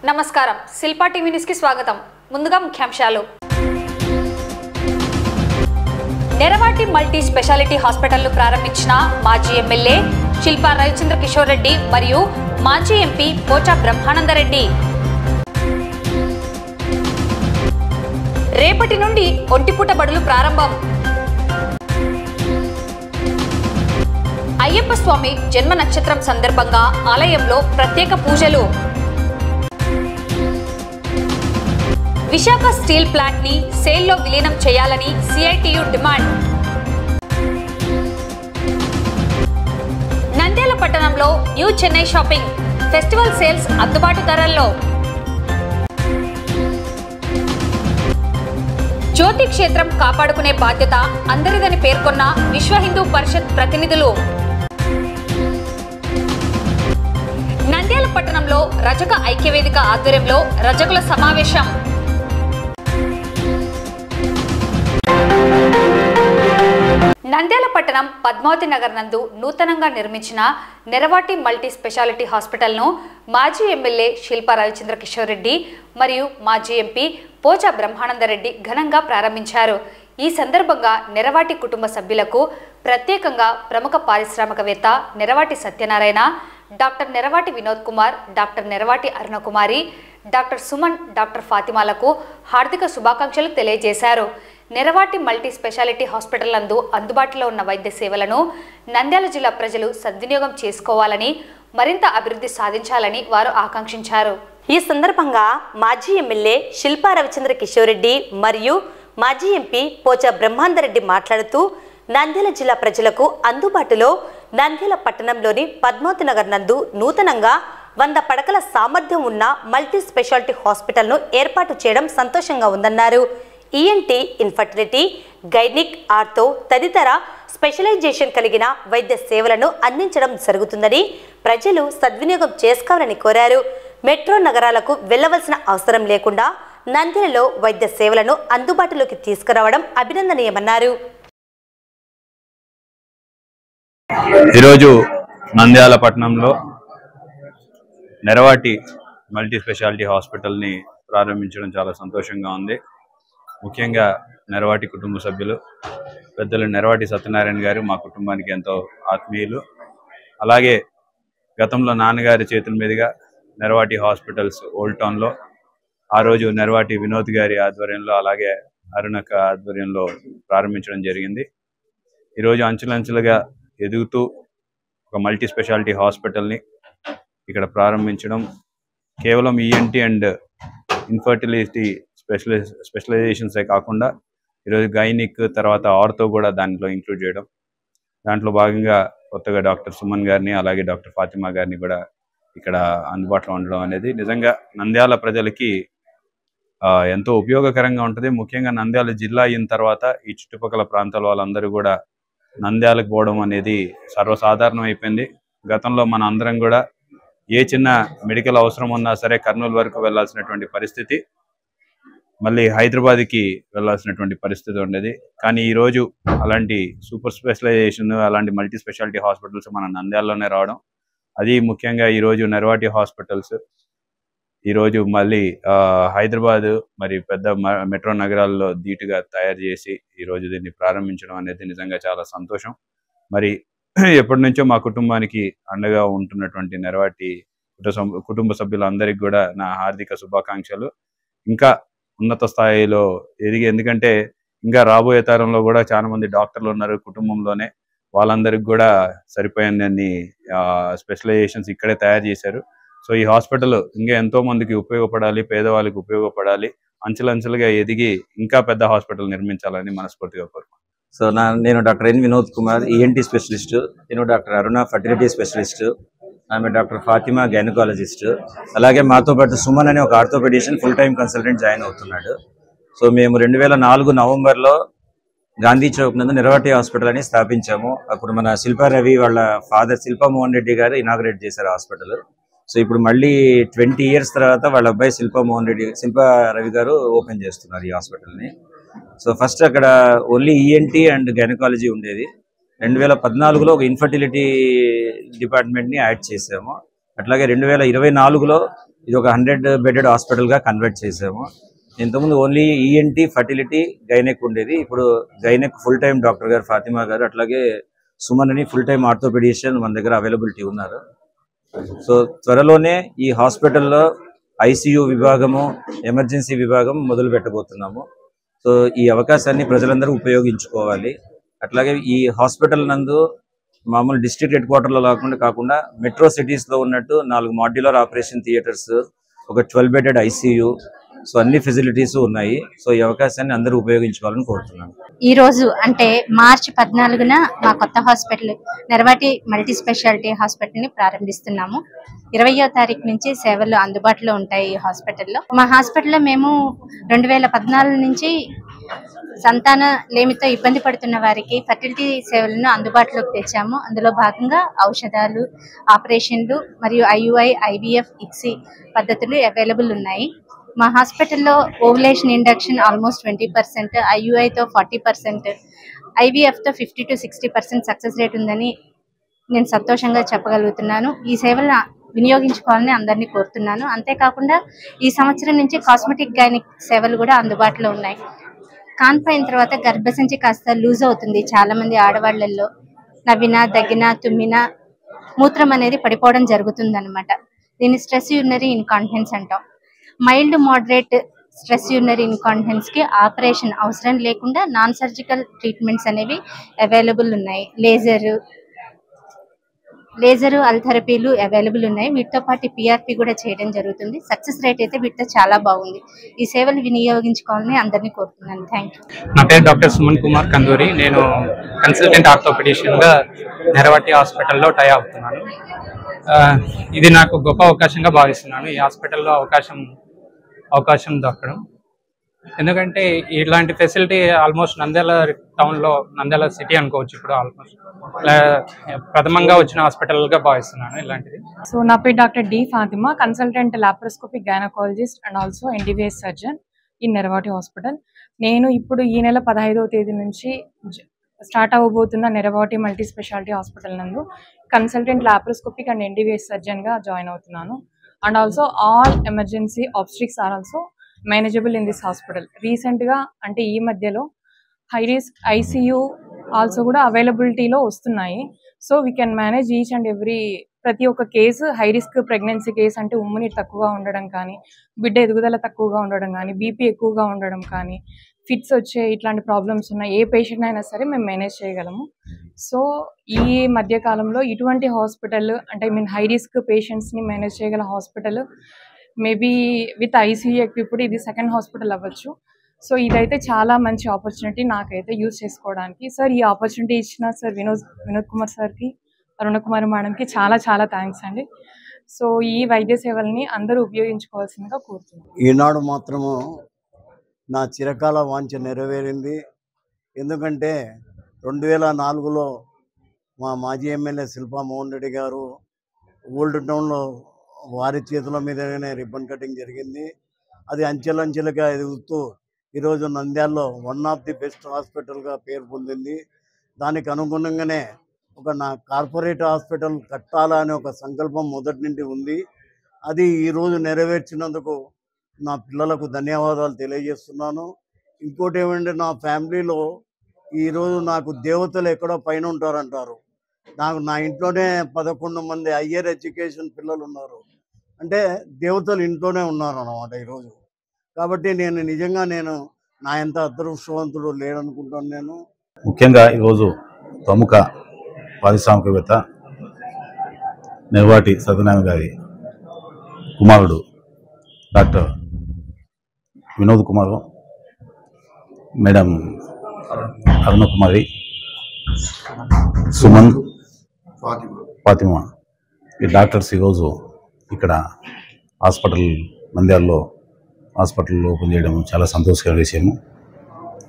నమస్కారం Shilpa TV news కి స్వాగతం. ముందుగా ముఖ్యాంశాలు. నెరవాటి మల్టీ స్పెషాలిటీ హాస్పిటల్ ను ప్రారంభించిన మాజీ ఎమ్మెల్యే శిల్పా రవిచంద్ర కిషోర్ రెడ్డి మరియు మాజీ ఎంపీ పోచా బ్రహ్మానందరెడ్డి. రేపటి నుండి ఒంటిపూట బడులు ప్రారంభం. అయ్యప్ప స్వామి జన్మ నక్షత్రం సందర్భంగా ఆలయంలో ప్రత్యేక పూజలు. విశాఖ స్టీల్ ప్లాంట్ ని సేల్లో విలీనం చేయాలని సిఐటియు డిమాండ్. నంద్యాల పట్టణంలో new Chennai shopping festival sales అందుబాటు ధరల్లో. జ్యోతి క్షేత్రం కాపాడుకునే బాధ్యత అందరిదని పేర్కొన్న విశ్వ హిందూ పరిషత్ ప్రతినిధులు. నంద్యాల పట్టణంలో రజక ఐక్యవేదిక ఆధ్వర్యంలో రజకుల సమావేశం. నంద్యాల పట్టణం పద్మావతి నగర్ నందు నూతనంగా నిర్మించిన నెరవాటి మల్టీ స్పెషాలిటీ హాస్పిటల్ను మాజీ ఎమ్మెల్యే శిల్పా రవిచంద్ర కిషోర్ రెడ్డి మరియు మాజీ ఎంపీ పోచా బ్రహ్మానందరెడ్డి ఘనంగా ప్రారంభించారు. ఈ సందర్భంగా నెరవాటి కుటుంబ సభ్యులకు ప్రత్యేకంగా ప్రముఖ పారిశ్రామికవేత్త Neravati Satyanarayana, doctor Neravati Vinod Kumar, doctor Neravati Arunakumari, doctor Suman, doctor ఫాతిమాలకు హార్దిక శుభాకాంక్షలు తెలియజేశారు. నెరవాటి మల్టీ స్పెషాలిటీ హాస్పిటల్ నందు అందుబాటులో ఉన్న వైద్య సేవలను నంద్యాల జిల్లా ప్రజలు సద్వినియోగం చేసుకోవాలని, మరింత అభివృద్ధి సాధించాలని వారు ఆకాంక్షించారు. ఈ సందర్భంగా మాజీ ఎమ్మెల్యే శిల్పా రవిచంద్ర కిషోర్ రెడ్డి మరియు మాజీ ఎంపీ పోచా బ్రహ్మానందరెడ్డి మాట్లాడుతూ నంద్యాల జిల్లా ప్రజలకు అందుబాటులో నంద్యాల పట్టణంలోని పద్మావతి నగర్ నందు నూతనంగా 100 పడకల సామర్థ్యం ఉన్న మల్టీ స్పెషాలిటీ హాస్పిటల్ను ఏర్పాటు చేయడం సంతోషంగా ఉందన్నారు. ఈఎన్టీ, ఇన్ఫర్టిలిటీ, గైనిక్, ఆర్థో తదితర స్పెషలైజేషన్ కలిగిన వైద్య సేవలను అందించడం జరుగుతుందని ప్రజలు సద్వినియోగం చేసుకోవాలని కోరారు. మెట్రో నగరాలకు వెళ్లవలసిన అవసరం లేకుండా నంద్యాలలో వైద్య సేవలను అందుబాటులోకి తీసుకురావడం అభినందనీయమన్నారు. ఈరోజు నంద్యాల పట్టణంలో నెరవాటి మల్టీ స్పెషాలిటీ హాస్పిటల్ని ప్రారంభించడం చాలా సంతోషంగా ఉంది. ముఖ్యంగా నెరవాటి కుటుంబ సభ్యులు పెద్దలు నెరవాటి సత్యనారాయణ గారు మా కుటుంబానికి ఎంతో ఆత్మీయులు. అలాగే గతంలో నాన్నగారి చేతుల మీదుగా నెరవాటి హాస్పిటల్స్ ఓల్డ్ టౌన్లో ఆ రోజు నెరవాటి వినోద్ గారి ఆధ్వర్యంలో, అలాగే అరుణక ఆధ్వర్యంలో ప్రారంభించడం జరిగింది. ఈరోజు అంచెలంచెలుగా ఎదుగుతూ ఒక మల్టీ స్పెషాలిటీ హాస్పిటల్ని ఇక్కడ ప్రారంభించడం కేవలం ఈఎన్టీ అండ్ ఇన్ఫర్టిలిటీ స్పెషలైజేషన్సే కాకుండా ఈరోజు గైనిక్, తర్వాత ఆర్థో కూడా దాంట్లో ఇంక్లూడ్ చేయడం. దాంట్లో భాగంగా కొత్తగా డాక్టర్ సుమన్ గారిని, అలాగే డాక్టర్ ఫాతిమా గారిని కూడా ఇక్కడ అందుబాటులో ఉండడం అనేది నిజంగా నంద్యాల ప్రజలకి ఎంతో ఉపయోగకరంగా ఉంటుంది. ముఖ్యంగా నంద్యాల జిల్లా అయిన తర్వాత ఈ చుట్టుపక్కల ప్రాంతాల వాళ్ళందరూ కూడా నంద్యాలకు పోవడం అనేది సర్వసాధారణం అయిపోయింది. గతంలో మన అందరం కూడా ఏ చిన్న మెడికల్ అవసరం ఉన్నా సరే కర్నూలు వరకు వెళ్లాల్సినటువంటి పరిస్థితి, మళ్ళీ హైదరాబాద్కి వెళ్లాల్సినటువంటి పరిస్థితి ఉండేది. కానీ ఈరోజు అలాంటి సూపర్ స్పెషలైజేషన్, అలాంటి మల్టీ స్పెషాలిటీ హాస్పిటల్స్ మన నంద్యాలలోనే రావడం, అది ముఖ్యంగా ఈరోజు నెరవాటి హాస్పిటల్స్ ఈరోజు మళ్ళీ హైదరాబాద్ మరి పెద్ద మెట్రో నగరాల్లో ధీటుగా తయారు చేసి ఈరోజు దీన్ని ప్రారంభించడం అనేది నిజంగా చాలా సంతోషం. మరి ఎప్పటి నుంచో మా కుటుంబానికి అండగా ఉంటున్నటువంటి నెరవాటి కుటుంబ సభ్యులందరికీ కూడా నా హార్దిక శుభాకాంక్షలు. ఇంకా ఉన్నత స్థాయిలో ఎదిగి, ఎందుకంటే ఇంకా రాబోయే తరంలో కూడా చాలా మంది డాక్టర్లు ఉన్నారు కుటుంబంలోనే, వాళ్ళందరికీ కూడా సరిపోయినన్ని స్పెషలైజేషన్స్ ఇక్కడే తయారు చేశారు. సో ఈ హాస్పిటల్ ఇంకా ఎంతో మందికి ఉపయోగపడాలి, పేదవాళ్ళకి ఉపయోగపడాలి, అంచెలంచెలుగా ఎదిగి ఇంకా పెద్ద హాస్పిటల్ నిర్మించాలని మనస్ఫూర్తిగా కోరుకుంటున్నాను. సో నేను doctor N Vinod Kumar, ENT specialist. నేను డాక్టర్ అరుణ ఫర్టిలిటీ స్పెషలిస్ట్. ఆమె డాక్టర్ ఫాతిమా గైనకాలజిస్ట్. అలాగే మాతో పాటు సుమన్ అనే ఒక orthopedician full time consultant join అవుతున్నాడు. సో మేము 2004 నవంబర్లో గాంధీ చౌక్ నందు నెరవాటి హాస్పిటల్ అని స్థాపించాము. అప్పుడు మన శిల్పా రవి వాళ్ళ ఫాదర్ శిల్పా మోహన్ రెడ్డి గారు ఇనాగ్రేట్ చేశారు హాస్పిటల్. సో ఇప్పుడు మళ్ళీ 20 years తర్వాత వాళ్ళ అబ్బాయి శిల్పా రవి గారు ఓపెన్ చేస్తున్నారు ఈ హాస్పిటల్ని. సో ఫస్ట్ అక్కడ ఓన్లీ ఈఎన్టీ అండ్ గైనకాలజీ ఉండేది. 2014లో ఒక ఇన్ఫర్టిలిటీ డిపార్ట్మెంట్ని యాడ్ చేసాము. అట్లాగే 2024లో ఇది ఒక 100 బెడెడ్ హాస్పిటల్గా కన్వర్ట్ చేసాము. ఇంతకుముందు ఓన్లీ ఈఎన్టీ, ఫర్టిలిటీ, గైనెక్ ఉండేది. ఇప్పుడు గైనెక్ ఫుల్ టైం డాక్టర్ గారు ఫాతిమా గారు, అట్లాగే సుమన్ అని ఫుల్ టైం ఆర్థోపెడిషియన్ మన దగ్గర అవైలబిలిటీ ఉన్నారు. సో త్వరలోనే ఈ హాస్పిటల్లో ఐసీయూ విభాగము, ఎమర్జెన్సీ విభాగం మొదలు పెట్టబోతున్నాము. సో ఈ అవకాశాన్ని ప్రజలందరూ ఉపయోగించుకోవాలి. అట్లాగే ఈ హాస్పిటల్ నందు మామూలు డిస్ట్రిక్ట్ హెడ్ క్వార్టర్లో కాకుండా మెట్రో సిటీస్లో ఉన్నట్టు 4 మాడ్యులర్ ఆపరేషన్ థియేటర్స్, ఒక 12 బెడెడ్ ఐసీయూ, సో అన్ని ఫెసిలిటీస్ ఉన్నాయి. సో ఈ అవకాశాన్ని అందరూ ఉపయోగించుకోవాలని కోరుతున్నాను. ఈ రోజు అంటే మార్చి 14న మా కొత్త హాస్పిటల్ నెరవాటి మల్టీ స్పెషాలిటీ హాస్పిటల్ని ప్రారంభిస్తున్నాము. 20వ తారీఖు నుంచి సేవలు అందుబాటులో ఉంటాయి ఈ హాస్పిటల్లో. మా హాస్పిటల్లో మేము 2014 నుంచి సంతాన లేమితో ఇబ్బంది పడుతున్న వారికి ఫర్టిలిటీ సేవలను అందుబాటులోకి తెచ్చాము. అందులో భాగంగా ఔషధాలు, ఆపరేషన్లు మరియు IUI, IVF, ICSI పద్ధతులు అవైలబుల్ ఉన్నాయి. మా హాస్పిటల్లో ovulation induction almost 20%, IUIతో 40%, IVFతో 50 to 60% success rate ఉందని నేను సంతోషంగా చెప్పగలుగుతున్నాను. ఈ సేవలను వినియోగించుకోవాలని అందరినీ కోరుతున్నాను. అంతేకాకుండా ఈ సంవత్సరం నుంచి కాస్మెటిక్ గైనిక్ సేవలు కూడా అందుబాటులో ఉన్నాయి. కాన్పైన తర్వాత గర్భసంచి కాస్త లూజ్ అవుతుంది. చాలా మంది ఆడవాళ్లలో నవ్వినా, దగ్గినా, తుమ్మినా మూత్రం అనేది పడిపోవడం జరుగుతుంది అనమాట. దీన్ని స్ట్రెస్ యూరినరీ ఇన్కాంటినెన్స్ అంటాం. Mild moderate stress urinary incontinence కి ఆపరేషన్ అవసరం లేకుండా నాన్ సర్జికల్ ట్రీట్మెంట్స్ అనేవి అవైలబుల్ ఉన్నాయి. లేజరు అల్థెరపీలు అవైలబుల్ ఉన్నాయి. వీటితో పాటు PRP కూడా చేయడం జరుగుతుంది. సక్సెస్ రేట్ అయితే వీటితో చాలా బాగుంది. ఈ సేవలు వినియోగించుకోవాలని అందరినీ కోరుతున్నాను. Thank you. నా పేరు డాక్టర్ సుమన్ కుమార్ కందూరి. నేను కన్సల్టెంట్ ఆర్థోపెడిషియన్గా నెరవాటి హాస్పిటల్లో టై అవుతున్నాను. ఇది నాకు గొప్ప అవకాశంగా భావిస్తున్నాను. ఈ హాస్పిటల్లో అవకాశం దక్కడం. ఎందుకంటే ఇలాంటి ఫెసిలిటీ ఆల్మోస్ట్ నంద్యాల టౌన్లో, నంద్యాల సిటీ అనుకోవచ్చు ఇప్పుడు ఆల్మోస్ట్ ప్రథమంగా వచ్చిన హాస్పిటల్గా భావిస్తున్నాను ఇలాంటిది. సో నా పేరు doctor D Fatima, consultant laparoscopic gynaecologist and also NDVS surgeon in Neravati hospital. నేను ఇప్పుడు ఈ నెల 15వ తేదీ నుంచి స్టార్ట్ అవ్వబోతున్న నెరవాటి మల్టీ స్పెషాలిటీ హాస్పిటల్ నందు కన్సల్టెంట్ లాప్రోస్కోపిక్ అండ్ NDVS సర్జన్గా జాయిన్ అవుతున్నాను. And also all emergency obstetrics are also manageable in this hospital. రీసెంట్గా అంటే ఈ మధ్యలో హై రిస్క్ ICU ఆల్సో కూడా అవైలబిలిటీలో వస్తున్నాయి. So we can manage each and every ప్రతి ఒక్క case. High risk pregnancy case అంటే ఉమ్ముని తక్కువగా ఉండడం కానీ, బిడ్డ ఎదుగుదల తక్కువగా ఉండడం కానీ, BP ఎక్కువగా ఉండడం కానీ, ఫిట్స్ వచ్చే ఇట్లాంటి ప్రాబ్లమ్స్ ఉన్న ఏ పేషెంట్ అయినా సరే మేము మేనేజ్ చేయగలము. సో ఈ మధ్యకాలంలో ఇటువంటి హాస్పిటల్ అంటే హై రిస్క్ పేషెంట్స్ని మేనేజ్ చేయగల hospital maybe with ICU equipped ఇది సెకండ్ హాస్పిటల్ అవ్వచ్చు. సో ఇదైతే చాలా మంచి ఆపర్చునిటీ నాకైతే యూజ్ చేసుకోవడానికి. సార్ ఈ ఆపర్చునిటీ ఇచ్చిన సార్ వినోద్ కుమార్ సార్కి, అరుణ కుమార్ మేడంకి చాలా చాలా థ్యాంక్స్ అండి. సో ఈ వైద్య సేవల్ని అందరూ ఉపయోగించుకోవాల్సిందిగా కోరుతున్నాను. ఈనాడు మాత్రము నా చిరకాల వాంఛ నెరవేరింది. ఎందుకంటే 2004లో మా మాజీ ఎమ్మెల్యే శిల్పా మోహన్ రెడ్డి గారు ఓల్డ్ టౌన్లో వారి చేతుల మీదనే రిబ్బన్ కటింగ్ జరిగింది. అది అంచెలంచెలుగా ఎదుగుతూ ఈరోజు నంద్యాలలో వన్ ఆఫ్ ది బెస్ట్ హాస్పిటల్గా పేరు పొందింది. దానికి అనుగుణంగానే నా కార్పొరేట్ హాస్పిటల్ కట్టాలనే ఒక సంకల్పం మొదటి నుండి ఉంది. అది ఈరోజు నెరవేర్చినందుకు నా పిల్లలకు ధన్యవాదాలు తెలియజేస్తున్నాను. ఇంకోటి ఏమంటే నా ఫ్యామిలీలో ఈరోజు నాకు దేవతలు ఎక్కడో పైన ఉంటారంటారు. నా ఇంట్లోనే 11 మంది హయ్యర్ ఎడ్యుకేషన్ పిల్లలు ఉన్నారు. అంటే దేవతలు ఇంట్లోనే ఉన్నారు అన్నమాట ఈరోజు. కాబట్టి నేను నిజంగా నా ఎంత అదృష్టవంతుడు లేడనుకుంటాను. నేను ముఖ్యంగా ఈరోజు ప్రముఖ పారిశ్రామికవేత్త నెరవాటి సత్యనారాయణ గారి కుమారుడు డాక్టర్ వినోద్ కుమార్, మేడం అరుణ కుమారి, సుమన్, ఫాతిమా ఈ డాక్టర్స్ ఈరోజు ఇక్కడ నంద్యాలలో హాస్పిటల్ ఓపెన్ చేయడం చాలా సంతోషకర విషయము.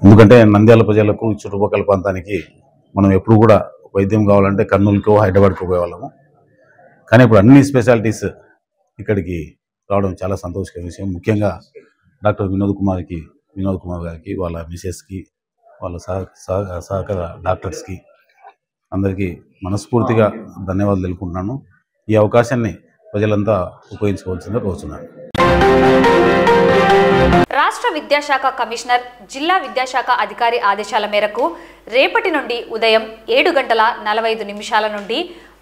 ఎందుకంటే నంద్యాల ప్రజలకు చుట్టుపక్కల ప్రాంతానికి మనం ఎప్పుడు కూడా వైద్యం కావాలంటే కర్నూలుకో హైదరాబాద్కో పోయేవాళ్ళము. కానీ ఇప్పుడు అన్ని స్పెషాలిటీస్ ఇక్కడికి రావడం చాలా సంతోషకర విషయం. ముఖ్యంగా డాక్టర్ వినోద్ కుమార్ గారికి, వాళ్ళ మిసెస్కి, వాళ్ళ సహకార డాక్టర్స్కి అందరికీ మనస్ఫూర్తిగా ధన్యవాదాలు తెలుపుకుంటున్నాను. ఈ అవకాశాన్ని ప్రజలంతా ఉపయోగించుకోవాల్సిందిగా కోరుతున్నాను. రాష్ట్ర విద్యాశాఖ కమిషనర్ జిల్లా విద్యాశాఖ అధికారి ఆదేశాల మేరకు రేపటి నుండి ఉదయం 7:45 నుండి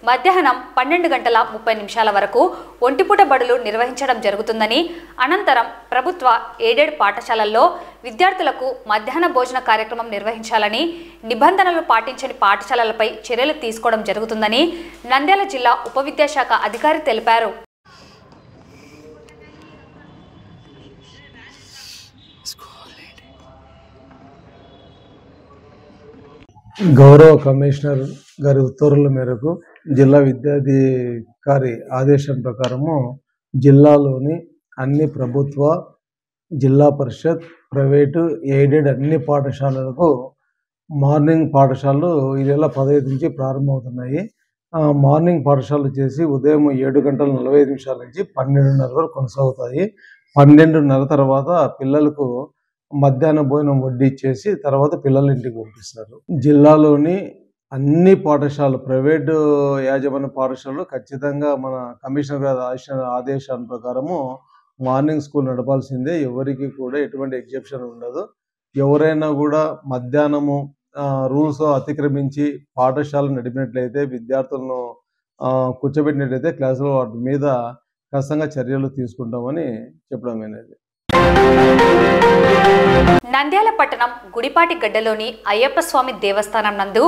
మధ్యాహ్నం 12:30 వరకు ఒంటిపూట బడులు నిర్వహించడం జరుగుతుందని, అనంతరం ప్రభుత్వ ఎయిడెడ్ పాఠశాలల్లో విద్యార్థులకు మధ్యాహ్న భోజన కార్యక్రమం నిర్వహించాలని, నిబంధనలు పాటించని పాఠశాలలపై చర్యలు తీసుకోవడం జరుగుతుందని నంద్యాల జిల్లా ఉప విద్యాశాఖ అధికారి తెలిపారు. గౌరవ కమిషనర్ గారి ఉత్తర్వుల మేరకు జిల్లా విద్యాధికారి ఆదేశం ప్రకారము జిల్లాలోని అన్ని ప్రభుత్వ, జిల్లా పరిషత్, ప్రైవేటు, ఎయిడెడ్ అన్ని పాఠశాలలకు మార్నింగ్ పాఠశాలలు ఈ నెల 15 నుంచి ప్రారంభమవుతున్నాయి. మార్నింగ్ పాఠశాలలు చేసి ఉదయం 7:45 నుంచి 12:30 వరకు కొనసాగుతాయి. 12:30 తర్వాత పిల్లలకు మధ్యాహ్న భోజనం వడ్డిచ్చేసి తర్వాత పిల్లల ఇంటికి పంపిస్తారు. జిల్లాలోని అన్ని పాఠశాలలు, ప్రైవేటు యాజమాన్య పాఠశాలలు ఖచ్చితంగా మన కమిషనర్ గారి ఆదేశాల ప్రకారము మార్నింగ్ స్కూల్ నడపాల్సిందే. ఎవరికి కూడా ఎటువంటి ఎగ్జెప్షన్ ఉండదు. ఎవరైనా కూడా మధ్యాహ్నము రూల్స్ అతిక్రమించి పాఠశాల నడిపినట్లయితే, విద్యార్థులను కూర్చోబెట్టినట్లయితే క్లాసులో వాటి మీద ఖచ్చితంగా చర్యలు తీసుకుంటామని చెప్పడం అనేది. నంద్యాల పట్టణం గుడిపాటి గడ్డలోని అయ్యప్ప స్వామి దేవస్థానం నందు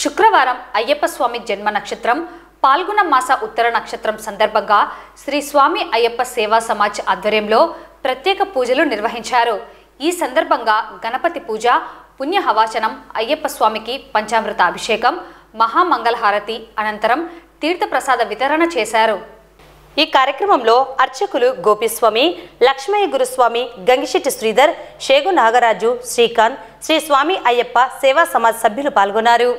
శుక్రవారం అయ్యప్ప స్వామి జన్మ నక్షత్రం పాల్గొన మాస ఉత్తర నక్షత్రం సందర్భంగా శ్రీ స్వామి అయ్యప్ప సేవా సమాజ్ ఆధ్వర్యంలో ప్రత్యేక పూజలు నిర్వహించారు. ఈ సందర్భంగా గణపతి పూజ, పుణ్య హవాచనం, అయ్యప్ప స్వామికి పంచామృత అభిషేకం, మహామంగళహారతి అనంతరం తీర్థప్రసాద వితరణ చేశారు. ఈ కార్యక్రమంలో అర్చకులు గోపిస్వామి, లక్ష్మయ్య గురుస్వామి, గంగిశెట్టి శ్రీధర్, షేగు నాగరాజు, శ్రీకాంత్, శ్రీ స్వామి అయ్యప్ప సేవా సమాజ్ సభ్యులు పాల్గొన్నారు.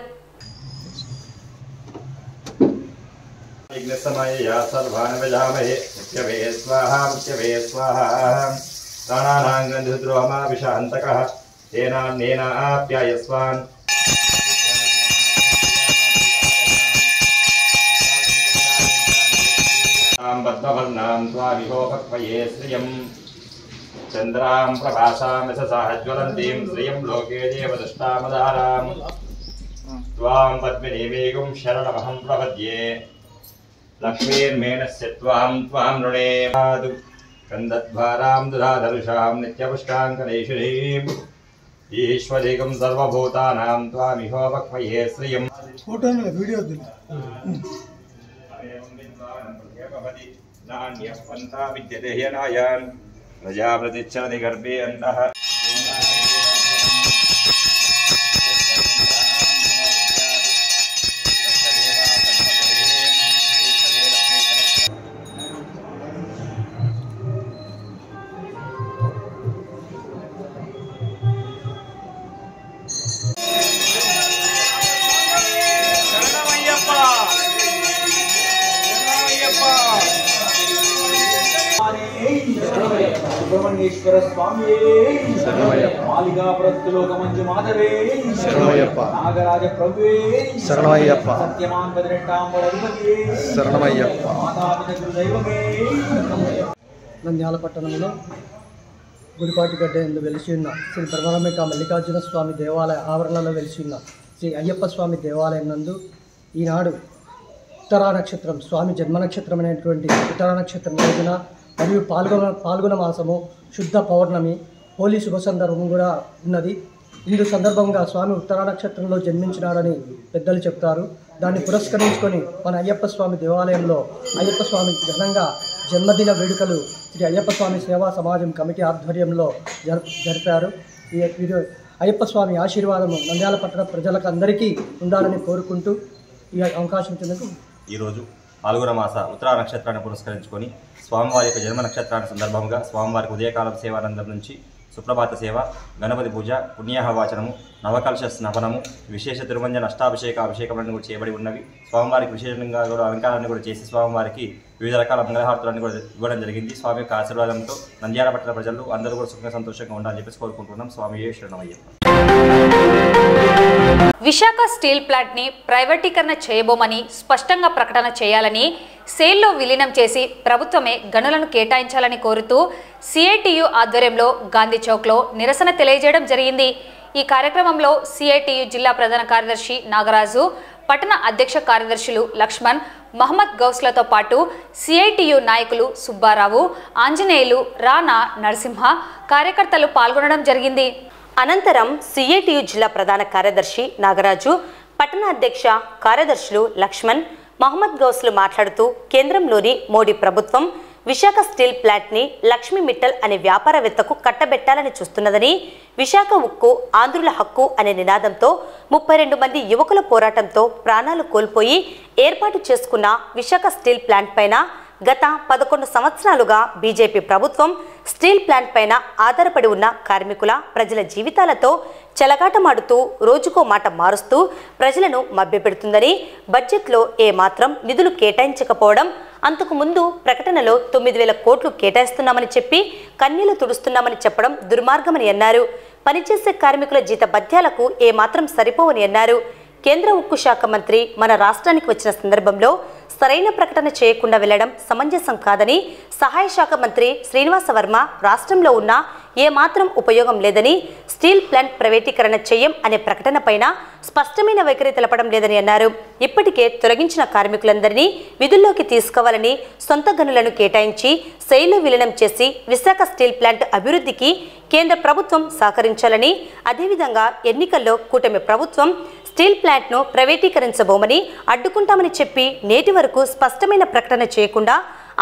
పద్మవర్ణాం స్వామిహోపక్వయే శ్రియం చంద్రాం ప్రభాసాం యశసాజ్వలంతీం శ్రియం లోకే దేవదష్టామదారాం త్వాం పద్మినీమేకం శరణమహం ప్రపద్యే లక్ష్మీర్మేణస్య త్వాం నృణే కందద్వారాం దురాధరుషాం నిత్యపుష్టాంకలేశురీం ఈశ్వరీకం సర్వభూతానాం త్వామిహోపక్వయే శ్రియం వీడియో నాణ్యః పంథా విద్యతే హ్యనాయాన్ ప్రజాపతిశ్చరతి గర్భే అంతః సుబ్రహ్మణ్యేశ్వర స్వామి మాలిగా ప్రస్తులోక మంజు మాధవే నాగరాజ ప్రభువే శరణమయ్యప్ప సత్యమాన్ 18 శరణమయ్యప్ప మాతాపిత గురుదైవమే. నంద్యాల పట్టణంలో గుడిపాటి గడ్డ ఎందు వెలిసి ఉన్న శ్రీ పరమరమిక మల్లికార్జున స్వామి దేవాలయ ఆవరణలో వెలిసి ఉన్న శ్రీ అయ్యప్ప స్వామి దేవాలయం నందు ఈనాడు ఉత్తరా నక్షత్రం, స్వామి జన్మ నక్షత్రం అనేటువంటి ఉత్తరా నక్షత్రం రోజున మరియు పాల్గొన మాసము శుద్ధ పౌర్ణమి, హోలీ శుభ సందర్భం కూడా ఉన్నది. ఇందు సందర్భంగా స్వామి ఉత్తరా నక్షత్రంలో జన్మించినాడని పెద్దలు చెప్తారు. దాన్ని పురస్కరించుకొని మన అయ్యప్ప స్వామి దేవాలయంలో అయ్యప్ప స్వామి ఘనంగా జన్మదిన వేడుకలు శ్రీ అయ్యప్ప స్వామి సేవా సమాజం కమిటీ ఆధ్వర్యంలో జరిపారు. వీరు అయ్యప్ప స్వామి ఆశీర్వాదము నంద్యాల పట్టణ ప్రజలకు అందరికీ ఉండాలని కోరుకుంటూ ఈ అవకాశం ఇచ్చినందుకు ఈరోజు పాల్గొన మాస ఉత్తరా నక్షత్రాన్ని పురస్కరించుకొని స్వామివారి యొక్క జన్మ నక్షత్రాన్ని సందర్భంగా స్వామివారికి ఉదయకాలం సేవానందం నుంచి సుప్రభాత సేవ, గణపతి పూజ, పుణ్యాహవాచనము, నవకలశ స్నపనము, విశేష తిరుమంజన అభిషేకములను కూడా చేయబడి ఉన్నవి. స్వామివారికి విశేషంగా కూడా అలంకారాన్ని కూడా చేసి స్వామివారికి వివిధ రకాల మంగళహారతులను కూడా ఇవ్వడం జరిగింది. స్వామి యొక్క ఆశీర్వాదంతో నంద్యాల పట్టణ ప్రజలు అందరూ కూడా సుఖంగా సంతోషంగా ఉండాలని చెప్పేసి కోరుకుంటున్నాం. స్వామి శరణమయ్యప్ప. విశాఖ స్టీల్ ప్లాంట్ ని ప్రైవేటీకరణ చేయబోమని స్పష్టంగా ప్రకటన చేయాలని, సేల్లో విలీనం చేసి ప్రభుత్వమే గనులను కేటాయించాలని కోరుతూ సిఐటియు ఆధ్వర్యంలో గాంధీ చౌక్లో నిరసన తెలియజేయడం జరిగింది. ఈ కార్యక్రమంలో సిఐటియు జిల్లా ప్రధాన కార్యదర్శి నాగరాజు, పట్టణ అధ్యక్ష కార్యదర్శులు లక్ష్మణ్, మహమ్మద్ గౌస్లతో పాటు సిఐటియు నాయకులు సుబ్బారావు, ఆంజనేయులు, రాణా, నరసింహ కార్యకర్తలు పాల్గొనడం జరిగింది. అనంతరం సిఐటియు జిల్లా ప్రధాన కార్యదర్శి నాగరాజు, పట్టణ అధ్యక్ష కార్యదర్శులు లక్ష్మణ్, మహమ్మద్ గౌస్లు మాట్లాడుతూ కేంద్రంలోని మోడీ ప్రభుత్వం విశాఖ స్టీల్ ప్లాంట్ని లక్ష్మీ మిట్టల్ అనే వ్యాపారవేత్తకు కట్టబెట్టాలని చూస్తున్నదని, విశాఖ ఉక్కు ఆంధ్రుల హక్కు అనే నినాదంతో 32 మంది యువకుల పోరాటంతో ప్రాణాలు కోల్పోయి ఏర్పాటు చేసుకున్న విశాఖ స్టీల్ ప్లాంట్ పైన గత 11 సంవత్సరాలుగా బీజేపీ ప్రభుత్వం స్టీల్ ప్లాంట్ పైన ఆధారపడి ఉన్న కార్మికుల ప్రజల జీవితాలతో చెలగాటమాడుతూ రోజుకో మాట మారుస్తూ ప్రజలను మభ్యపెడుతుందని, బడ్జెట్లో ఏమాత్రం నిధులు కేటాయించకపోవడం, అంతకుముందు ప్రకటనలో 9,000 కోట్లు కేటాయిస్తున్నామని చెప్పి కన్నీళ్లు తుడుస్తున్నామని చెప్పడం దుర్మార్గమని అన్నారు. పనిచేసే కార్మికుల జీతభత్యాలకు ఏమాత్రం సరిపోవని అన్నారు. కేంద్ర ఉక్కు శాఖ మంత్రి మన రాష్ట్రానికి వచ్చిన సందర్భంలో సరైన ప్రకటన చేయకుండా వెళ్లడం సమంజసం కాదని, సహాయ శాఖ మంత్రి శ్రీనివాస వర్మ రాష్ట్రంలో ఉన్న ఏమాత్రం ఉపయోగం లేదని, స్టీల్ ప్లాంట్ ప్రైవేటీకరణ చేయం అనే ప్రకటన పైన స్పష్టమైన వైఖరి తెలపడం లేదని అన్నారు. ఇప్పటికే తొలగించిన కార్మికులందరినీ విధుల్లోకి తీసుకోవాలని, సొంత గనులను కేటాయించి సెయిల్లో విలీనం చేసి విశాఖ స్టీల్ ప్లాంట్ అభివృద్ధికి కేంద్ర ప్రభుత్వం సహకరించాలని, అదేవిధంగా ఎన్నికల్లో కూటమి ప్రభుత్వం స్టీల్ ప్లాంట్ను ప్రైవేటీకరించబోమని అడ్డుకుంటామని చెప్పి నేటి వరకు స్పష్టమైన ప్రకటన చేయకుండా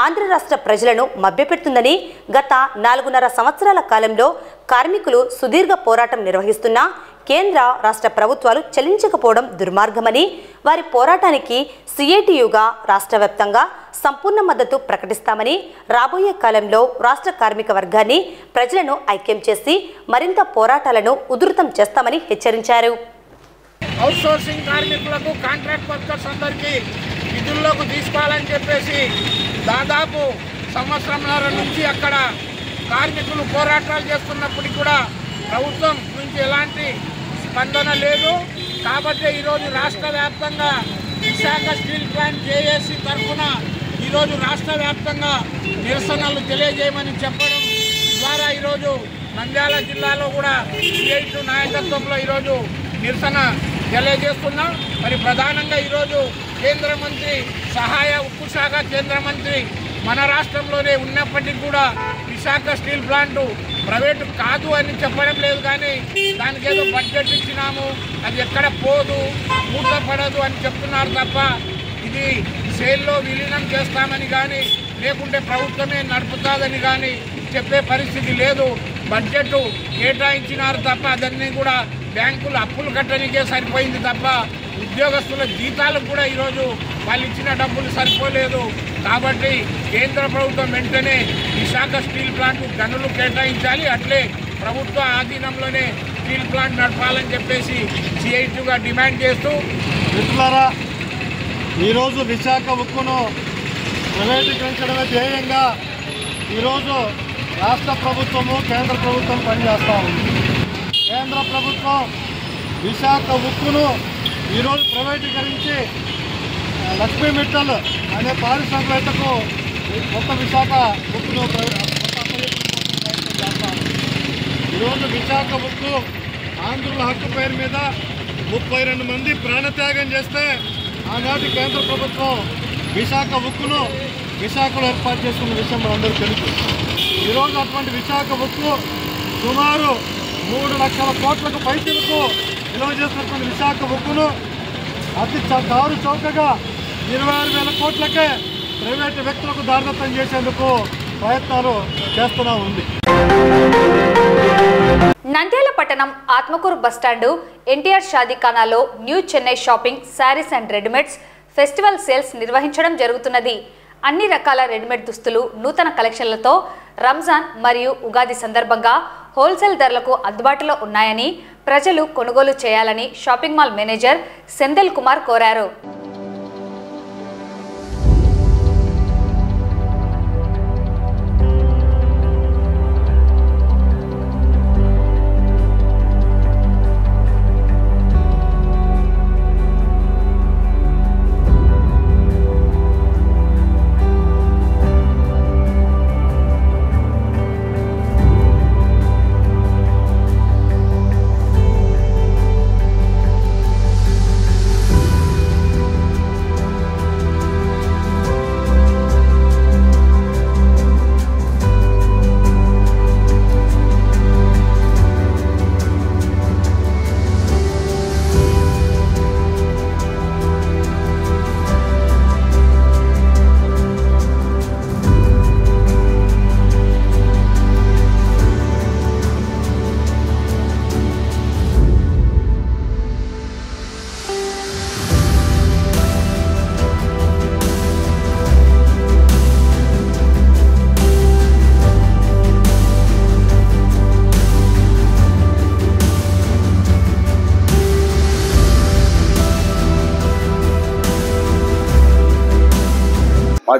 ఆంధ్ర రాష్ట్ర ప్రజలను మభ్యపెడుతుందని, గత 4.5 సంవత్సరాల కాలంలో కార్మికులు సుదీర్ఘ పోరాటం నిర్వహిస్తున్నా కేంద్ర రాష్ట్ర ప్రభుత్వాలు చెల్లించకపోవడం దుర్మార్గమని, వారి పోరాటానికి సిఐటియుగా రాష్ట్ర వ్యాప్తంగా సంపూర్ణ మద్దతు ప్రకటిస్తామని, రాబోయే కాలంలో రాష్ట్ర కార్మిక వర్గాన్ని ప్రజలను ఐక్యం చేసి మరింత పోరాటాలను ఉధృతం చేస్తామని హెచ్చరించారు. అవుట్సోర్సింగ్ కార్మికులకు, కాంట్రాక్ట్ వర్కర్స్ అందరికీ విధుల్లోకి తీసుకోవాలని చెప్పేసి దాదాపు సంవత్సరంన్నర నుంచి అక్కడ కార్మికులు పోరాటాలు చేస్తున్నప్పటికీ కూడా ప్రభుత్వం నుంచి ఎలాంటి స్పందన లేదు. కాబట్టి ఈరోజు రాష్ట్ర వ్యాప్తంగా విశాఖ స్టీల్ ప్లాంట్ జేఏసీ తరఫున ఈరోజు రాష్ట్ర వ్యాప్తంగా నిరసనలు తెలియజేయమని చెప్పడం ద్వారా ఈరోజు నంద్యాల జిల్లాలో కూడా సిఐటియు నాయకత్వంలో ఈరోజు నిరసన తెలియజేస్తున్నాం. మరి ప్రధానంగా ఈరోజు కేంద్ర మంత్రి, సహాయ ఉక్కు శాఖ కేంద్ర మంత్రి మన రాష్ట్రంలోనే ఉన్నప్పటికీ కూడా విశాఖ స్టీల్ ప్లాంటు ప్రైవేటు కాదు అని చెప్పడం లేదు. కానీ దానికి ఏదో బడ్జెట్ ఇచ్చినాము, అది ఎక్కడ పోదు, మూతపడదు అని చెప్తున్నారు తప్ప ఇది సేల్లో విలీనం చేస్తామని కానీ, లేకుంటే ప్రభుత్వమే నడుపుతుందని కానీ చెప్పే పరిస్థితి లేదు. బడ్జెట్ కేటాయించినారు తప్ప అదన్నీ కూడా బ్యాంకులు అప్పులు కట్టడానికే సరిపోయింది తప్ప ఉద్యోగస్తుల జీతాలకు కూడా ఈరోజు వాళ్ళు ఇచ్చిన డబ్బులు సరిపోలేదు. కాబట్టి కేంద్ర ప్రభుత్వం వెంటనే విశాఖ స్టీల్ ప్లాంట్ గనులు కేటాయించాలి, అట్లే ప్రభుత్వ ఆధీనంలోనే స్టీల్ ప్లాంట్ నడపాలని చెప్పేసి సిఐటియుగా డిమాండ్ చేస్తూ, మిత్రులారా, ఈరోజు విశాఖ ఉక్కును ప్రైవేటీకరించడమే ధ్యేయంగా ఈరోజు రాష్ట్ర ప్రభుత్వము, కేంద్ర ప్రభుత్వం పనిచేస్తూ ఉంది. కేంద్ర ప్రభుత్వం విశాఖ ఉక్కును ఈరోజు ప్రైవేటీకరించి లక్ష్మీ మిట్టల్ అనే పారిశ్రామికవేత్తకు కొత్త విశాఖ ఉక్కును చేస్తాం. ఈరోజు విశాఖ ఉక్కు ఆంధ్రుల హక్కు పేరు మీద 32 మంది ప్రాణత్యాగం చేస్తే ఆనాటి కేంద్ర ప్రభుత్వం విశాఖ ఉక్కును విశాఖలో ఏర్పాటు చేసుకున్న విషయం మనందరూ తెలుసు. ఈరోజు అటువంటి విశాఖ ఉక్కు సుమారు 3 లక్షల కోట్లకు పైసలకు విలువ చేసినటువంటి విశాఖ ఉక్కును అతి దారు చౌకగా 26,000 కోట్లకే ప్రైవేటు వ్యక్తులకు దారిదత్తం చేసేందుకు ప్రయత్నాలు చేస్తూనే ఉంది. నంద్యాల పట్టణం ఆత్మకూరు బస్టాండు ఎన్టీఆర్ షాదీఖానాలో new Chennai shopping sarees and readymades festival sales నిర్వహించడం జరుగుతున్నది. అన్ని రకాల రెడీమేడ్ దుస్తులు నూతన కలెక్షన్లతో రంజాన్ మరియు ఉగాది సందర్భంగా హోల్సేల్ ధరలకు అందుబాటులో ఉన్నాయని, ప్రజలు కొనుగోలు చేయాలని shopping mall manager Senthil Kumar కోరారు.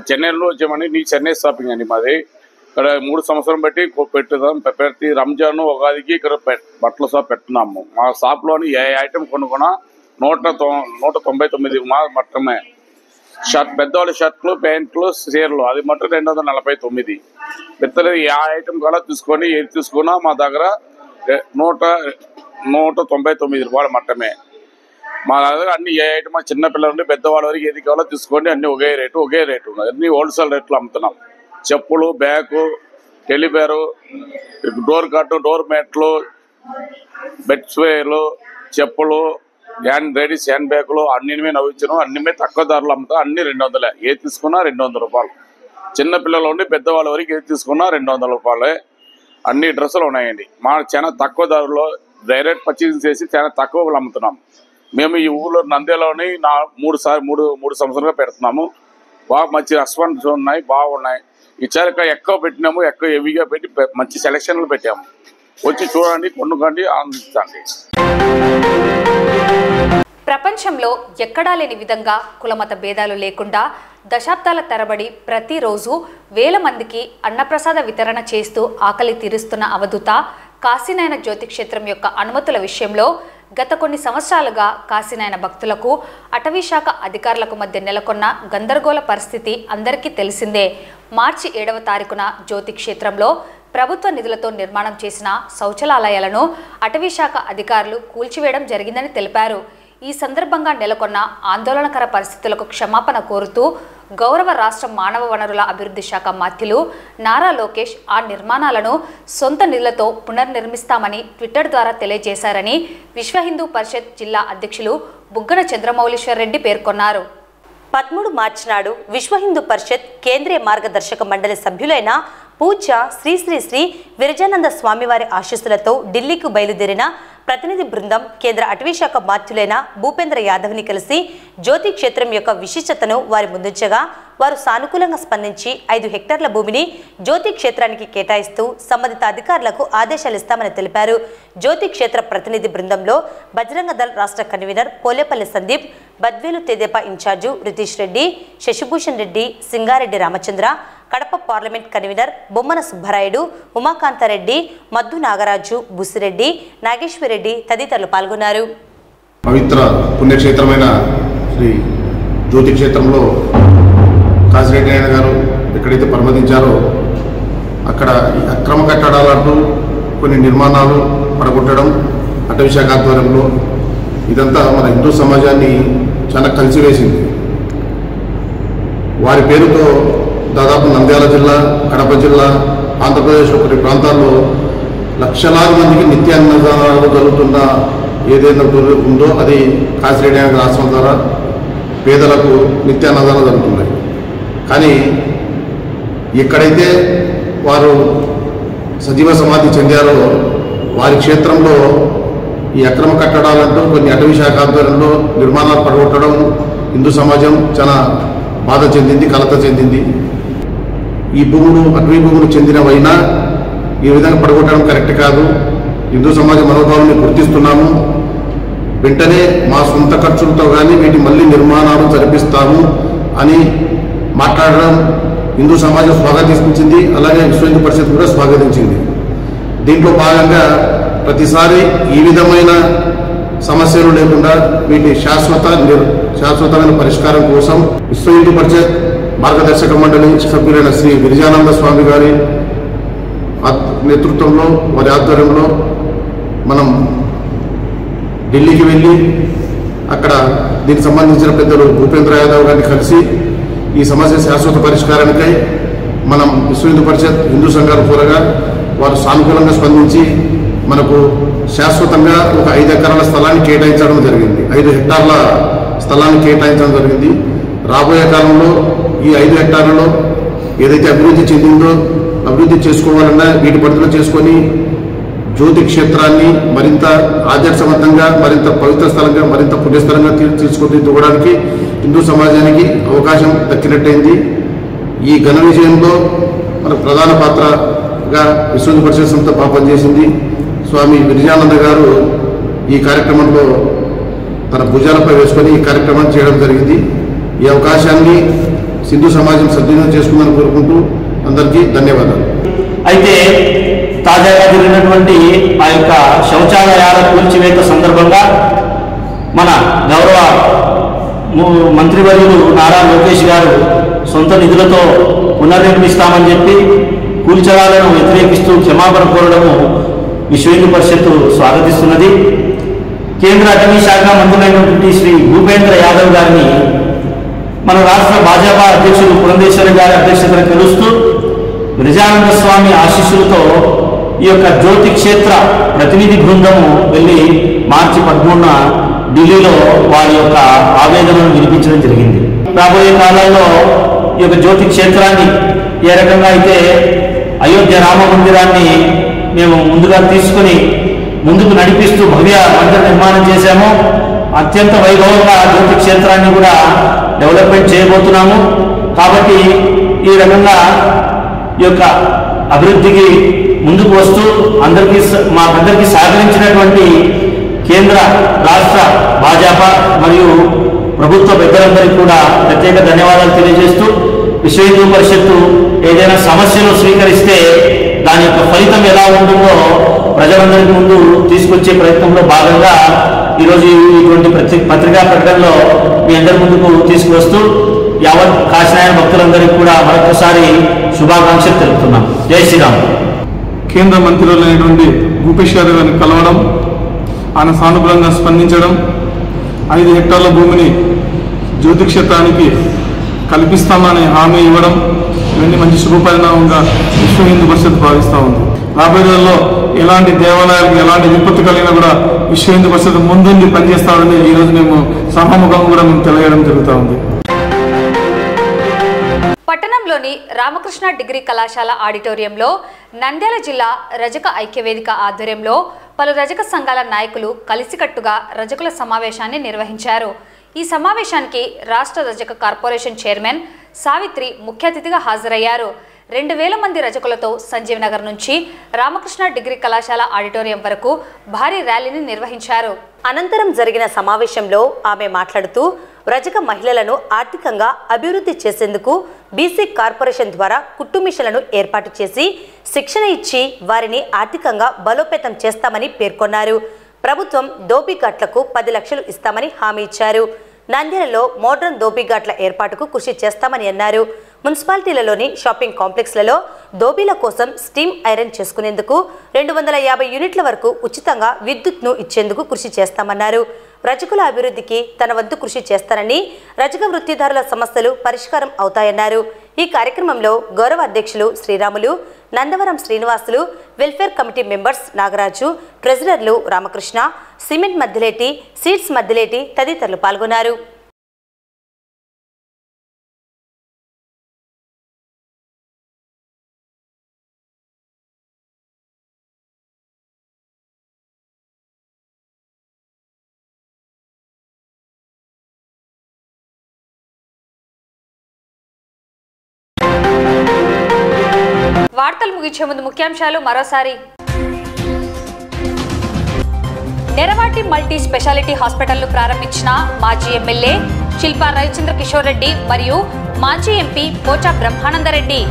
చెన్నైలో వచ్చామని నీ చెన్నై షాపింగ్ అండి మాది. ఇక్కడ 3 సంవత్సరం బట్టి పెట్టుదాం. ప్రతి రంజాన్ ఉగాదికి ఇక్కడ బట్టల షాప్ పెట్టున్నాము. మా షాప్లోని ఏ ఐటమ్ కొనుక్కున్నా 199 మాత్రమే. పెద్దవాళ్ళ షర్ట్లు, ప్యాంట్లు, చీరలు అది మొత్తం 249. పెద్దలు ఏ ఐటమ్ కూడా తీసుకొని ఏది తీసుకున్నా మా దగ్గర 199 రూపాయలు మాత్రమే. మా దగ్గర అన్ని ఏ ఐటమ్ చిన్నపిల్లల నుండి పెద్దవాళ్ళ వరకు ఏది కావాలో తీసుకోండి. అన్ని ఒకే రేటు అన్ని హోల్సేల్ రేట్లు అమ్ముతున్నాం. చెప్పులు, బ్యాగు, టెలిబేరు, డోర్ కట్టు, డోర్ మ్యాట్లు, బెడ్ స్వేర్లు, చెప్పులు, లేడీస్ హ్యాండ్ బ్యాగులు అన్ని నవ్వించను. అన్ని తక్కువ ధరలు అమ్ముతాం. అన్ని 200. ఏది తీసుకున్నా 200 రూపాయలు. చిన్నపిల్లల నుండి పెద్దవాళ్ళ వరకు ఏది తీసుకున్నా 200 రూపాయలే. అన్ని డ్రెస్సులు ఉన్నాయండి. మా చాలా తక్కువ ధరలో డైరెక్ట్ పర్చేజ్ చేసి చాలా తక్కువ అమ్ముతున్నాం. మేము ఈ ఊళ్ళో నంద్యాలని 3 సంవత్సరాలుగా పెడుతున్నాము. బాగా మంచి రెస్పాన్స్ ఉన్నాయి, బాగున్నాయి. ఈసారి ఎక్కువ పెట్టినాము, ఎక్కువ హెవీగా పెట్టి మంచి సెలక్షన్లు పెట్టాము. వచ్చి చూడండి, కొనుక్కోండి, ఆనందించండి. ప్రపంచంలో ఎక్కడా లేని విధంగా కులమత భేదాలు లేకుండా దశాబ్దాల తరబడి ప్రతిరోజు వేల మందికి అన్నప్రసాద వితరణ చేస్తూ ఆకలి తీరుస్తున్న అవధూత కాశీనాయన జ్యోతిక్షేత్రం యొక్క అనుమతుల విషయంలో గత కొన్ని సంవత్సరాలుగా కాశీనాయన భక్తులకు అటవీశాఖ అధికారులకు మధ్య నెలకొన్న గందరగోళ పరిస్థితి అందరికీ తెలిసిందే. మార్చి 7వ తారీఖున జ్యోతిక్షేత్రంలో ప్రభుత్వ నిధులతో నిర్మాణం చేసిన శౌచాలయాలను అటవీశాఖ అధికారులు కూల్చివేయడం జరిగిందని తెలిపారు. ఈ సందర్భంగా నెలకొన్న ఆందోళనకర పరిస్థితులకు క్షమాపణ కోరుతూ గౌరవ రాష్ట్ర మానవ వనరుల అభివృద్ధి శాఖ మంత్రులు నారా లోకేష్ ఆ నిర్మాణాలను సొంత నిధులతో పునర్నిర్మిస్తామని ట్విట్టర్ ద్వారా తెలియజేశారని విశ్వ హిందూ పరిషత్ జిల్లా అధ్యక్షులు బుగ్గన చంద్రమౌళీశ్వర్ రెడ్డి పేర్కొన్నారు. 13 మార్చి నాడు విశ్వ హిందూ పరిషత్ కేంద్రీయ మార్గదర్శక మండలి సభ్యులైన పూజ్య శ్రీ శ్రీ శ్రీ విరజానంద స్వామివారి ఆశీస్సులతో ఢిల్లీకి బయలుదేరిన ప్రతినిధి బృందం కేంద్ర అటవీశాఖ మంత్రులైన భూపేంద్ర యాదవ్ని కలిసి జ్యోతి క్షేత్రం యొక్క విశిష్టతను వారి ముందుంచగా వారు సానుకూలంగా స్పందించి 5 హెక్టార్ల భూమిని జ్యోతి క్షేత్రానికి కేటాయిస్తూ సంబంధిత అధికారులకు ఆదేశాలు ఇస్తామని తెలిపారు. జ్యోతి క్షేత్ర ప్రతినిధి బృందంలో బజరంగ దళ్ రాష్ట్ర కన్వీనర్ పోలేపల్లి సందీప్, బద్వేలు తెదేపా incharge Ritesh Reddy, Sashibhushan Reddy, Singareddy Ramachandra, Kadapa parliament convener Bommana Subbarayudu, Umakantareddy, Maddu Nagaraju, Busireddy, Nageswarareddy తదితరులు పాల్గొన్నారు. పవిత్ర పుణ్యక్షేత్రమైన శ్రీ జ్యోతి క్షేత్రంలో కాశీరెడ్డి నాయన గారు ఎక్కడైతే పరమతించారో అక్కడ అక్రమ కట్టడాలంటూ కొన్ని నిర్మాణాలు పడగొట్టడం అటవీశాఖ ఆధ్వర్యంలో ఇదంతా మన హిందూ సమాజాన్ని చాలా కలిసివేసింది. వారి పేరుతో దాదాపు నంద్యాల జిల్లా, కడప జిల్లా, ఆంధ్రప్రదేశ్ కొన్ని ప్రాంతాల్లో లక్షలాది మందికి నిత్యాన్నదానాలు జరుగుతున్న ఏదైనా ఉందో అది కాశీరెడ్డి నాయన ఆశ్రమం ద్వారా పేదలకు నిత్యాన్నదానాలు జరుగుతున్నాయి. కానీ ఎక్కడైతే వారు సజీవ సమాధి చెందారో వారి క్షేత్రంలో ఈ అక్రమ కట్టడాలంటూ కొన్ని అటవీశాఖ ఆధ్వర్యంలో నిర్మాణాలు పడగొట్టడం హిందూ సమాజం చాలా బాధ చెందింది, కలత చెందింది. ఈ భూములు అటవీ భూములు చెందినవైనా ఈ విధంగా పడగొట్టడం కరెక్ట్ కాదు. హిందూ సమాజ మనోభావాన్ని గుర్తిస్తున్నాము. వెంటనే మా సొంత ఖర్చులతో కానీ వీటి మళ్ళీ నిర్మాణాలు జరిపిస్తాము అని మాట్లాడడం హిందూ సమాజం స్వాగతించింది. అలాగే విశ్వ హిందూ పరిషత్ కూడా స్వాగతించింది. దీంట్లో భాగంగా ప్రతిసారి ఈ విధమైన సమస్యలు లేకుండా వీటి శాశ్వతమైన పరిష్కారం కోసం విశ్వ హిందూ పరిషత్ మార్గదర్శక మండలి సభ్యులైన శ్రీ విరజానంద స్వామి గారి నేతృత్వంలో వారి ఆధ్వర్యంలో మనం ఢిల్లీకి వెళ్ళి అక్కడ దీనికి సంబంధించిన పెద్దలు భూపేంద్ర యాదవ్ గారిని కలిసి ఈ సమస్య శాశ్వత పరిష్కారానికై మనం విశ్వ హిందూ పరిషత్ హిందూ సంఘాలు కోరగా వారు సానుకూలంగా స్పందించి మనకు శాశ్వతంగా ఒక 5 ఎకరాల స్థలాన్ని కేటాయించడం జరిగింది. 5 హెక్టార్ల స్థలాన్ని కేటాయించడం జరిగింది. రాబోయే కాలంలో ఈ 5 హెక్టార్లలో ఏదైతే అభివృద్ధి చెందిందో అభివృద్ధి చేసుకోవాలన్నా వీటి పరిధిలో చేసుకొని జ్యోతి క్షేత్రాన్ని మరింత ఆదర్శవంతంగా, మరింత పవిత్ర స్థలంగా, మరింత పుణ్యస్థలంగా తీసుకోవడానికి హిందూ సమాజానికి అవకాశం దక్కినట్టయింది. ఈ ఘన విజయంలో మన ప్రధాన పాత్రగా విశ్వ హిందూ పరిషత్ సంస్థ పనిచేసింది. స్వామి విరజానంద గారు ఈ కార్యక్రమంలో తన భుజాలపై వేసుకొని ఈ కార్యక్రమాన్ని చేయడం జరిగింది. ఈ అవకాశాన్ని సింధు సమాజం సద్వినియోగం చేసుకుందని కోరుకుంటూ అందరికీ ధన్యవాదాలు. అయితే తాజాగా జరిగినటువంటి ఆ యొక్క శౌచాలయాల కూల్చివేత సందర్భంగా మన గౌరవ మంత్రివర్యులు నారా లోకేష్ గారు సొంత నిధులతో పునర్నిర్మిస్తామని చెప్పి కూల్చడాలను వ్యతిరేకిస్తూ క్షమాపణ కోరడము విశ్వ హిందూ పరిషత్ స్వాగతిస్తున్నది. కేంద్ర అటవీ శాఖ మంత్రులైనటువంటి శ్రీ భూపేంద్ర యాదవ్ గారిని మన రాష్ట్ర భాజపా అధ్యక్షులు పురంధేశ్వరి గారి అధ్యక్షతన కలుస్తూ బ్రజానంద స్వామి ఆశీస్సులతో ఈ యొక్క జ్యోతి క్షేత్ర ప్రతినిధి బృందము వెళ్ళి మార్చి 13న ఢిల్లీలో వారి యొక్క ఆవేదనను వినిపించడం జరిగింది. రాబోయే కాలంలో ఈ యొక్క జ్యోతి క్షేత్రాన్ని ఏ రకంగా అయితే అయోధ్య రామ మందిరాన్ని మేము ముందుగా తీసుకుని ముందుకు నడిపిస్తూ భవ్య మందిర నిర్మాణం చేశామో అత్యంత వైభవంగా జ్యోతి క్షేత్రాన్ని కూడా డెవలప్మెంట్ చేయబోతున్నాము. కాబట్టి ఈ రకంగా ఈ యొక్క అభివృద్ధికి ముందుకు వస్తూ మాకందరికీ సహకరించినటువంటి కేంద్ర రాష్ట్ర భాజపా మరియు ప్రభుత్వ పెద్దలందరికీ కూడా ప్రత్యేక ధన్యవాదాలు తెలియజేస్తూ విశ్వ హిందూ పరిషత్తు ఏదైనా సమస్యను స్వీకరిస్తే దాని యొక్క ఫలితం ఎలా ఉంటుందో ప్రజలందరికీ ముందు తీసుకొచ్చే ప్రయత్నంలో భాగంగా ఈరోజు ఇటువంటి పత్రికా ప్రకటనలో మీ అందరి ముందుకు తీసుకువస్తూ యావత్ కాశీనారాయణ భక్తులందరికీ కూడా మరొకసారి శుభాకాంక్షలు తెలుపుతున్నాం. జై శ్రీరామ్. కేంద్ర మంత్రులైనటువంటి భూపేష్ యాదవ్ గారిని కలవడం, ఆయన సానుకూలంగా స్పందించడం, 5 హెక్టార్ల భూమిని జ్యోతి క్షేత్రానికి కల్పిస్తామని హామీ ఇవ్వడం, ఇవన్నీ మంచి శుభపరిణామంగా విశ్వ హిందూ పరిషత్ భావిస్తూ ఉంది. రాబోయే రోజుల్లో ఎలాంటి దేవాలయాలకు ఎలాంటి విపత్తు కలిగినా కూడా విశ్వ హిందూ పరిషత్ ముందుండి పనిచేస్తామని ఈరోజు మేము సహాముఖంగా కూడా మేము తెలియడం జరుగుతూ ఉంది. పట్టణంలోని రామకృష్ణ డిగ్రీ కళాశాల ఆడిటోరియంలో నంద్యాల జిల్లా రజక ఐక్యవేదిక ఆధ్వర్యంలో పలు రజక సంఘాల నాయకులు కలిసికట్టుగా రజకుల సమావేశాన్ని నిర్వహించారు. ఈ సమావేశానికి రాష్ట్ర రజక కార్పొరేషన్ చైర్మన్ సావిత్రి ముఖ్య అతిథిగా హాజరయ్యారు. 2000 మంది రజకులతో సంజీవ్ నగర్ నుంచి రామకృష్ణ డిగ్రీ కళాశాల ఆడిటోరియం వరకు భారీ ర్యాలీని నిర్వహించారు. అనంతరం జరిగిన సమావేశంలో ఆమె మాట్లాడుతూ రజక మహిళలను ఆర్థికంగా అభివృద్ధి చేసేందుకు బీసీ కార్పొరేషన్ ద్వారా కుట్టు మిషన్లను ఏర్పాటు చేసి శిక్షణ ఇచ్చి వారిని ఆర్థికంగా బలోపేతం చేస్తామని పేర్కొన్నారు. ప్రభుత్వం దోపిఘాట్లకు 10 లక్షలు ఇస్తామని హామీ ఇచ్చారు. నంద్యాలలో మోడ్రన్ దోపిఘాట్ల ఏర్పాటుకు కృషి చేస్తామని అన్నారు. మున్సిపాలిటీలలోని షాపింగ్ కాంప్లెక్స్లలో దోబీల కోసం స్టీమ్ ఐరన్ చేసుకునేందుకు 250 యూనిట్ల వరకు ఉచితంగా విద్యుత్ను ఇచ్చేందుకు కృషి చేస్తామన్నారు. రజకుల అభివృద్ధికి తన వంతు కృషి చేస్తానని, రజక వృత్తిదారుల సమస్యలు పరిష్కారం అవుతాయన్నారు. ఈ కార్యక్రమంలో గౌరవ అధ్యక్షులు Sriramulu, Nandavaram Srinivasulu, welfare committee members Nagaraju, ట్రెజరర్లు రామకృష్ణ, సిమెంట్ మద్దిలేటి, సీడ్స్ మద్దిలేటి తదితరులు పాల్గొన్నారు. వార్తలు ముగించే ముందు ముఖ్యాంశాలు మరోసారి. నెరవాటి మల్టీ స్పెషాలిటీ హాస్పిటల్ను ప్రారంభించిన మాజీ ఎమ్మెల్యే శిల్పా రవిచంద్ర కిషోర్ రెడ్డి మరియు మాజీ ఎంపీ పోచా బ్రహ్మానందరెడ్డి.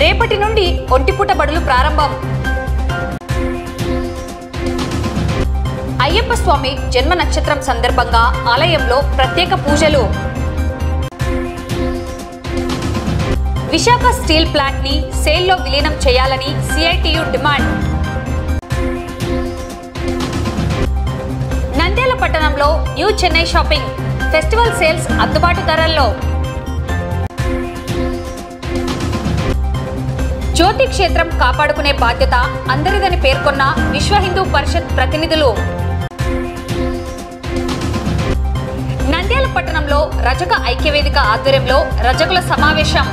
రేపటి నుండి ఒంటిపూట బడులు ప్రారంభం. అయ్యప్ప స్వామి జన్మ నక్షత్రం సందర్భంగా ఆలయంలో ప్రత్యేక పూజలు. విశాఖ స్టీల్ ప్లాంట్ ని సేల్లో విలీనం చేయాలని సిఐటియు డిమాండ్. నంద్యాల పట్టణంలో new Chennai shopping festival sales అందుబాటు ధరల్లో. జ్యోతి క్షేత్రం కాపాడుకునే బాధ్యత అందరిదని పేర్కొన్న విశ్వ హిందూ పరిషత్ ప్రతినిధులు. నంద్యాల పట్టణంలో రజక ఐక్యవేదిక ఆధ్వర్యంలో రజకుల సమావేశం.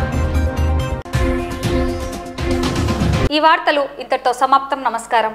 ఈ వార్తలు ఇంతటితో సమాప్తం. నమస్కారం.